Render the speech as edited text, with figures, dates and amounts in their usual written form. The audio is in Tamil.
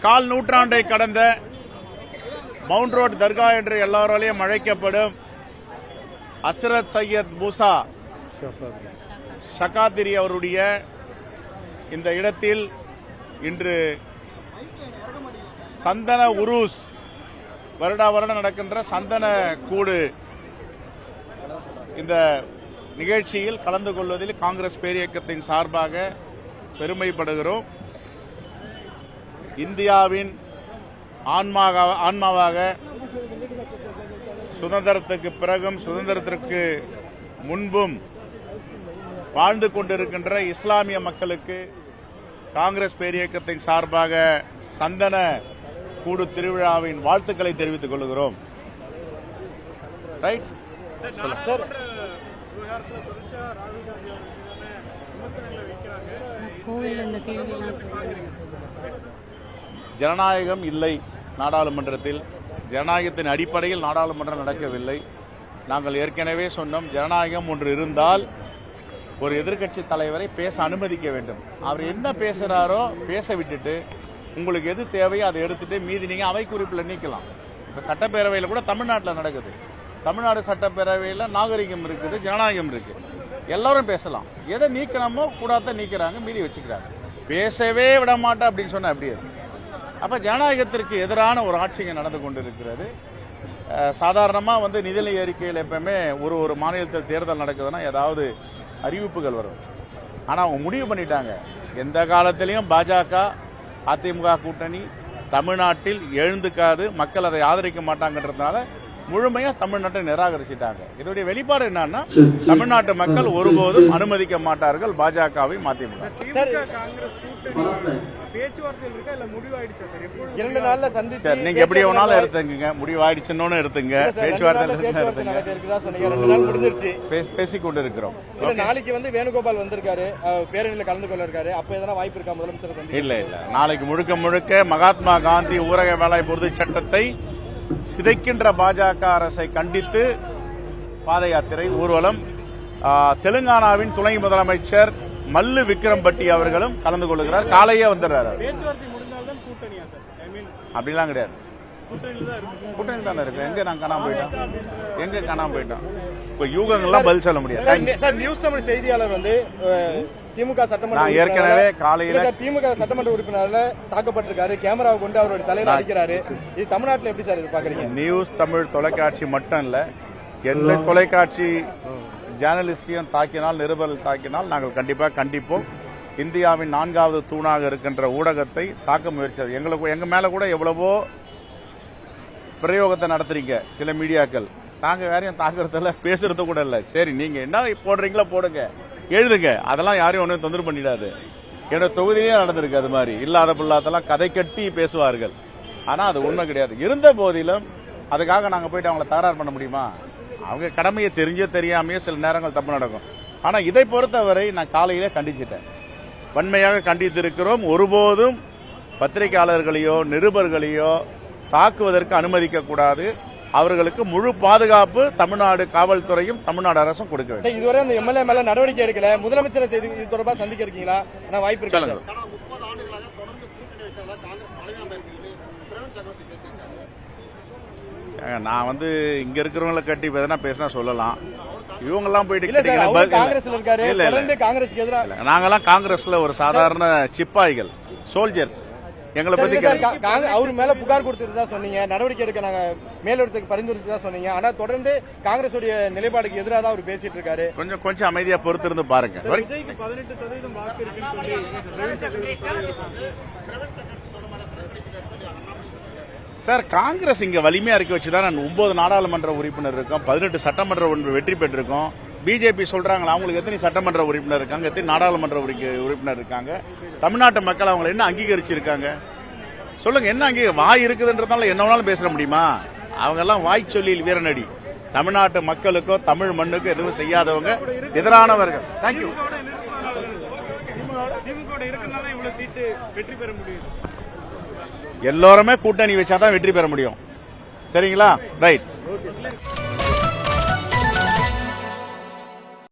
கால் நூற்றாண்டை கடந்த மவுண்ட் ரோட் தர்கா என்று எல்லாராலையும் அழைக்கப்படும் ஹஸ்ரத் சையத் மூசா ஷகாதிரி அவருடைய இந்த இடத்தில் இன்று சந்தன உருஸ் வருடா வருடம் நடக்கின்ற சந்தன கூடு இந்த நிகழ்ச்சியில் கலந்து கொள்வதில் காங்கிரஸ் பேரியக்கத்தின் சார்பாக பெருமைப்படுகிறோம். இந்தியாவின் ஆன்மாவாக சுதந்திரத்துக்கு பிறகும் சுதந்திரத்திற்கு முன்பும் வாழ்ந்து கொண்டிருக்கின்ற இஸ்லாமிய மக்களுக்கு காங்கிரஸ் பேரியக்கத்தின் சார்பாக சந்தன கூடு திருவிழாவின் வாழ்த்துக்களை தெரிவித்துக் கொள்கிறோம். ரைட். ஜனநாயகம் இல்லை நாடாளுமன்றத்தில். ஜனநாயகத்தின் அடிப்படையில் நாடாளுமன்றம் நடக்கவில்லை. நாங்கள் ஏற்கனவே சொன்னோம், ஜனநாயகம் ஒன்று இருந்தால் ஒரு எதிர்க்கட்சி தலைவரை பேச அனுமதிக்க வேண்டும். அவர் என்ன பேசுறாரோ பேச விட்டுட்டு உங்களுக்கு எது தேவையோ அதை எடுத்துட்டு மீதி நீங்க அவை குறிப்பில் நீக்கலாம். இப்ப சட்டப்பேரவையில் கூட தமிழ்நாட்டில் நடக்குது. தமிழ்நாடு சட்டப்பேரவையில் நாகரிகம் இருக்குது, ஜனநாயகம் இருக்கு, எல்லாரும் பேசலாம். எதை நீக்கணுமோ கூடாத நீக்கிறாங்க, மீதி வச்சுக்கிறாங்க. பேசவே விட மாட்டேன் அப்படின்னு சொன்ன அப்படியே. அப்ப ஜனநாயகத்திற்கு எதிரான ஒரு ஆட்சிங்க நடந்து கொண்டிருக்கிறது. சாதாரணமா நிதிநிலை அறிக்கையில் எப்பவுமே ஒரு மாநிலத்தில் தேர்தல் நடக்குதுன்னா ஏதாவது அறிவிப்புகள் வரும். ஆனா அவங்க முடிவு பண்ணிட்டாங்க, எந்த காலத்திலையும் பாஜக அதிமுக கூட்டணி தமிழ்நாட்டில் எழுந்துக்காது, மக்கள் அதை ஆதரிக்க மாட்டாங்கன்றதுனால முழுமையா தமிழ்நாட்டை நிராகரிச்சிட்டாங்க. இதோடைய வெளிப்பாடு என்னன்னா, தமிழ்நாட்டு மக்கள் ஒருபோதும் அனுமதிக்க மாட்டார்கள் பாஜகவை மதிமுக. நீங்க எப்படி வேணாலும் எடுத்துங்க, முடிவாயிடுச்சுன்னு எடுத்துங்க, பேச்சுவார்த்தை பேசிக் கொண்டு இருக்கிறோம். நாளைக்கு வேணுகோபால் வந்திருக்காரு, பேரணியில் கலந்து கொள்ள இருக்காரு. அப்ப எதனா வாய்ப்பு இருக்கா முதலமைச்சர்? இல்ல நாளைக்கு முழுக்க மகாத்மா காந்தி ஊரக வேலை உறுதி சட்டத்தை சிதைக்கின்ற பாஜக அரசை கண்டித்து பாத யாத்திரை ஊர்வலம். தெலுங்கானாவின் துணை முதலமைச்சர் மல்லு விக்ரம்பட்டி அவர்களும் கலந்து கொள்கிறார். காலையே வந்துடுறாரு. அப்படிலாம் கிடையாது, கூட்டணி தானே இருக்கு. எங்க நான் காணாம போயிட்டோம். இப்ப யூகங்கள்லாம் பதில் சொல்ல முடியாது. நியூஸ் தமிழ் செய்தியாளர் திமுக சட்டமன்ற ஏற்கனவே காலையில திமுக சட்டமன்ற உறுப்பினர் தாக்கப்பட்டிருக்காரு, கேமராவை கொண்டு அவருடைய தலையில அடிக்கிறாரு. இது தமிழ்நாட்டில் எப்படி சார் இது பாக்குறீங்க? நியூஸ் தமிழ் தொலைக்காட்சி மட்டும் இல்ல, எந்த தொலைக்காட்சி ஜேர்னலிஸ்டையும் தாக்கினால், நிருபர்கள் தாக்கினால் நாங்கள் கண்டிப்பா கண்டிப்போம். இந்தியாவின் 4வது தூணாக இருக்கின்ற ஊடகத்தை தாக்க முயற்சி எங்க மேல கூட எவ்வளவோ பிரயோகத்தை நடத்துறீங்க சில மீடியாக்கள். நாங்க யாரையும் தாக்குறதில்ல, பேசுறது கூட இல்ல. சரி, நீங்க என்ன போடுறீங்களோ போடுங்க, எழுதுங்க, அதெல்லாம் யாரையும் ஒன்றும் தொந்தரவு பண்ணிடாது. என்னோட தொகுதியிலே நடந்திருக்கு அது மாதிரி. இல்லாத பிள்ளாத்தெல்லாம் கதை கட்டி பேசுவார்கள். ஆனா அது உண்மை கிடையாது. இருந்த போதிலும் அதுக்காக நாங்க போயிட்டு அவங்களை தகராறு பண்ண முடியுமா? அவங்க கடமையை தெரிஞ்சோ தெரியாமையோ சில நேரங்கள் தப்பு நடக்கும். ஆனா இதை பொறுத்தவரை நான் காலையிலே கண்டிச்சிட்டேன், வன்மையாக கண்டித்திருக்கிறோம். ஒருபோதும் பத்திரிகையாளர்களையோ நிருபர்களையோ தாக்குவதற்கு அனுமதிக்க கூடாது. அவர்களுக்கு முழு பாதுகாப்பு தமிழ்நாடு காவல்துறையும் தமிழ்நாடு அரசும் கொடுக்க வேண்டும். இதுவரை அந்த எம்எல்ஏ மேல நடவடிக்கை எடுக்கல. முதலமைச்சரை இது தொடர்பாக சந்திக்க இருக்கீங்களா? வாய்ப்பு இருக்கு. நான் இங்க இருக்கிறவங்களை கட்டி பேசினா சொல்லலாம். இவங்க எல்லாம் போயிட்டு காங்கிரஸ் எதிராக நாங்கெல்லாம் காங்கிரஸ்ல ஒரு சாதாரண சிப்பாய்கள், சோல்ஜர்ஸ். எங்களை பத்தி அவரு மேல புகார் கொடுத்துட்டு தான் சொன்னீங்க, நடவடிக்கை எடுக்க நாங்க மேலிடத்துக்கு பரிந்துரைத்து தான் சொன்னீங்க. ஆனா தொடர்ந்து காங்கிரஸ் நிலைப்பாடுக்கு எதிராக தான் அவர் பேசிட்டு இருக்காரு. கொஞ்சம் அமைதியா பொறுத்திருந்து பாருங்க. சார், காங்கிரஸ் இங்க வலிமையா இருக்க வச்சுதான் 9 நாடாளுமன்ற உறுப்பினர் இருக்கோம், 18 சட்டமன்ற வெற்றி பெற்றிருக்கோம். பிஜேபி சொல்றாங்களா அவங்களுக்கு எத்தனை சட்டமன்ற உறுப்பினர் இருக்காங்க, எத்தனை நாடாளுமன்ற உறுப்பினர் இருக்காங்க? தமிழ்நாட்டு மக்கள் அவங்களை என்ன அங்கீகரிச்சிருக்காங்க சொல்லுங்க. என்ன வாய் இருக்குதுன்றதால என்ன வேணாலும் பேச முடியுமா? அவங்க எல்லாம் வாய் சொல்லி வீரநடி. தமிழ்நாட்டு மக்களுக்கோ தமிழ் மண்ணுக்கோ எதுவும் செய்யாதவங்க, எதிரானவர்கள். தேங்க்யூ. எல்லோருமே கூட்டணி வச்சாதான் வெற்றி பெற முடியும். சரிங்களா? ரைட்.